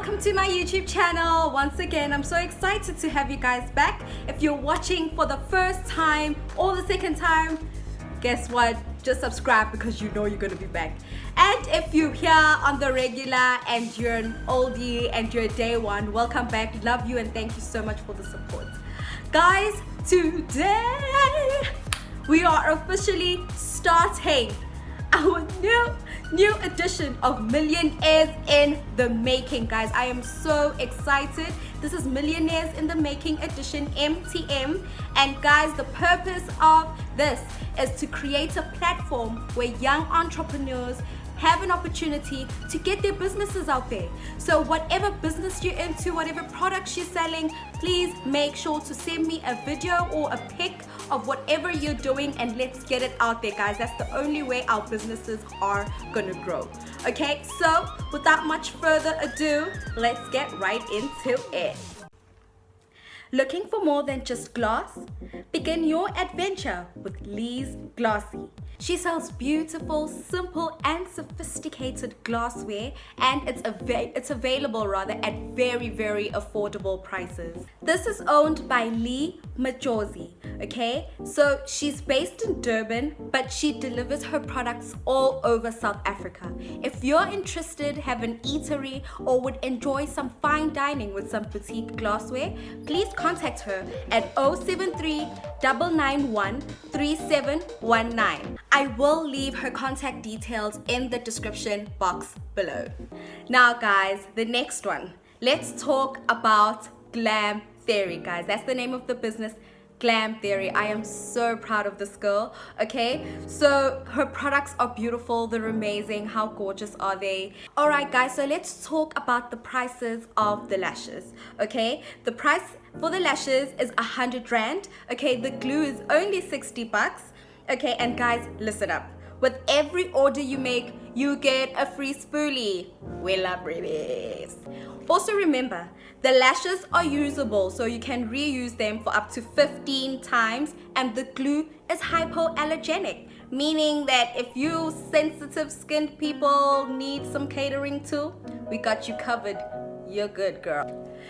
welcome to my YouTube channel. Once again, I'm so excited to have you guys back. If you're watching for the first time or the second time, guess what? Just subscribe because you know you're gonna be back. And if you're here on the regular and you're an oldie and you're day one, welcome back. Love you and thank you so much for the support. Guys, today we are officially starting our new edition of Millionaires in the Making. Guys, I am so excited. This is Millionaires in the Making edition, MTM. And guys, the purpose of this is to create a platform where young entrepreneurs have an opportunity to get their businesses out there. So whatever business you're into, whatever products you're selling, please make sure to send me a video or a pic of whatever you're doing and let's get it out there, guys. That's the only way our businesses are gonna grow. Okay, so without much further ado, let's get right into it. Looking for more than just glass? Begin your adventure with Lee's Glassy. She sells beautiful, simple and sophisticated glassware and it's available at very, very affordable prices. This is owned by Lee Majosi, okay? So she's based in Durban, but she delivers her products all over South Africa. If you're interested, have an eatery or would enjoy some fine dining with some boutique glassware, please contact her at 073 991 3719. I will leave her contact details in the description box below. Now guys, the next one. Let's talk about Glam Theory, guys. That's the name of the business, Glam Theory. I am so proud of this girl, okay? So her products are beautiful, they're amazing. How gorgeous are they? All right, guys, so let's talk about the prices of the lashes, okay? The price for the lashes is 100 Rand, okay? The glue is only 60 bucks. Okay, and guys, listen up. With every order you make, you get a free spoolie. We love babies. Also remember, the lashes are usable, so you can reuse them for up to 15 times, and the glue is hypoallergenic, meaning that if you sensitive skinned people need some catering too, we got you covered. You're good, girl.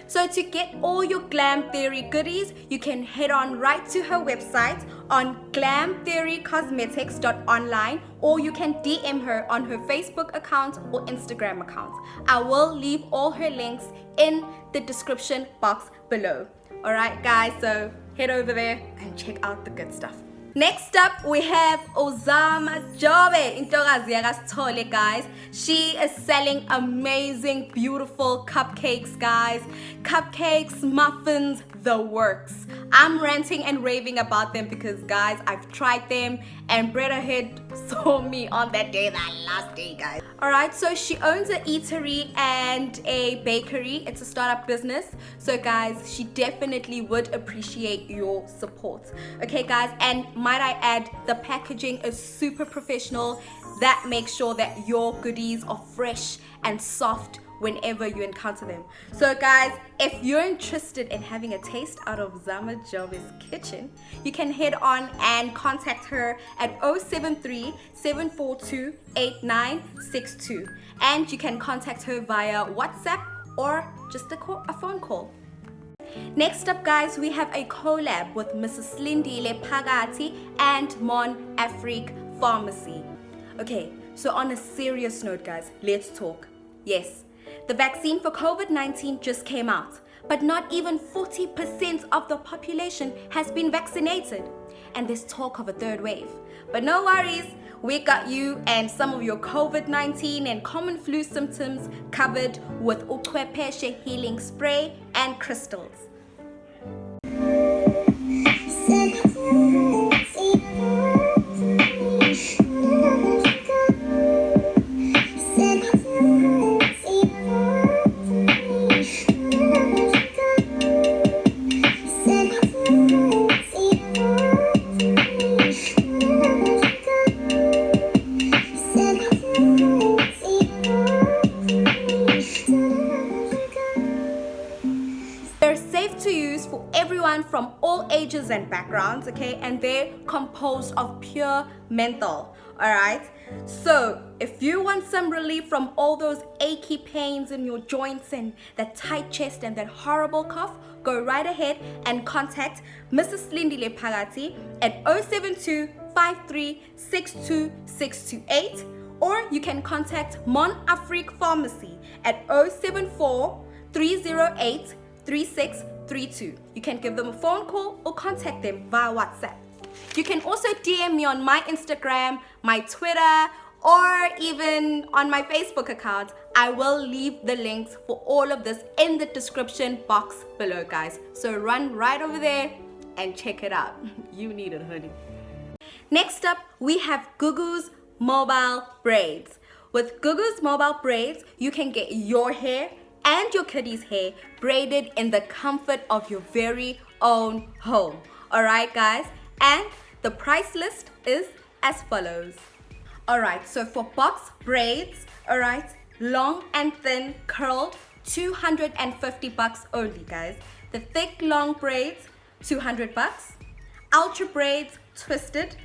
So to get all your Glam Theory goodies, you can head on right to her website on glamtheorycosmetics.online, or you can DM her on her Facebook account or Instagram account. I will leave all her links in the description box below. Alright guys, so head over there and check out the good stuff. Next up, we have Uzama Jobe, Intokazi yakasithole, guys. She is selling amazing, beautiful cupcakes, guys. Cupcakes, muffins, the works. I'm ranting and raving about them because, guys, I've tried them and Bretta Head saw me on that day, that last day, guys. Alright, so she owns an eatery and a bakery. It's a startup business. So, guys, she definitely would appreciate your support. Okay, guys, and might I add, the packaging is super professional. That makes sure that your goodies are fresh and soft whenever you encounter them. So guys, if you're interested in having a taste out of Zama Jobe's kitchen, you can head on and contact her at 073 742 8962, and you can contact her via WhatsApp or just a phone call. Next up, guys, we have a collab with Mrs. Lindile Phakathi and Mon Afrique Pharmacy. Okay, so on a serious note, guys, let's talk. Yes, the vaccine for COVID-19 just came out, but not even 40% of the population has been vaccinated. And there's talk of a third wave. But no worries, we got you and some of your COVID-19 and common flu symptoms covered with Ucwepheshe healing spray and crystals. From all ages and backgrounds, okay, and they're composed of pure menthol. All right, So if you want some relief from all those achy pains in your joints and that tight chest and that horrible cough, go right ahead and contact Mrs. Lindile Phakathi at 072 53 62 628, or you can contact Mon Afrique Pharmacy at 074 308 3632. You can give them a phone call or contact them via WhatsApp. You can also DM me on my Instagram, my Twitter, or even on my Facebook account. I will leave the links for all of this in the description box below, guys. So run right over there and check it out. You need it, honey. Next up, we have Gugu's Mobile Braids. With Gugu's Mobile Braids, you can get your hair and your kitty's hair braided in the comfort of your very own home. Alright, guys? And the price list is as follows. Alright, so for box braids, alright, long and thin curled, 250 bucks only, guys. The thick long braids, 200 bucks. Ultra braids twisted,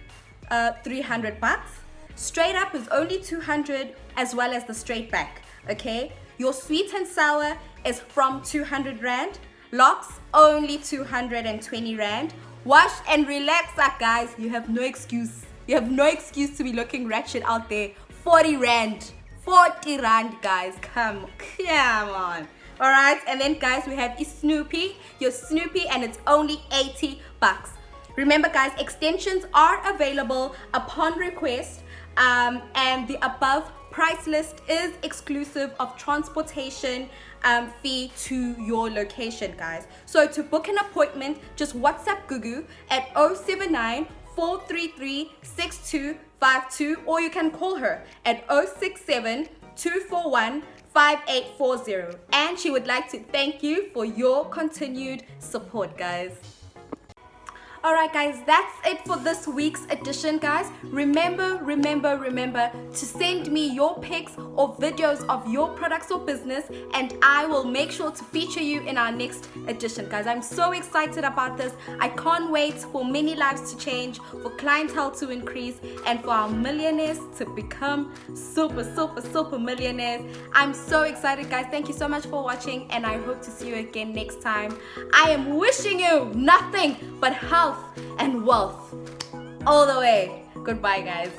300 bucks. Straight up is only 200, as well as the straight back, okay? Your sweet and sour is from 200 rand. Locks only 220 rand. Wash and relax up, guys. You have no excuse. You have no excuse to be looking ratchet out there. 40 rand. 40 rand, guys. Come on. Alright, and then guys, we have Snoopy. Your Snoopy, and it's only 80 bucks. Remember, guys, extensions are available upon request, and the above price list is exclusive of transportation fee to your location, guys. So to book an appointment, just WhatsApp Gugu at 079 433 6252, or you can call her at 067 241 5840, and she would like to thank you for your continued support, guys. Alright, guys, that's it for this week's edition, guys. Remember to send me your pics or videos of your products or business, and I will make sure to feature you in our next edition, guys. I'm so excited about this. I can't wait for many lives to change, for clientele to increase, and for our millionaires to become super millionaires. I'm so excited, guys. Thank you so much for watching, and I hope to see you again next time. I am wishing you nothing but health and wealth all the way. Goodbye, guys.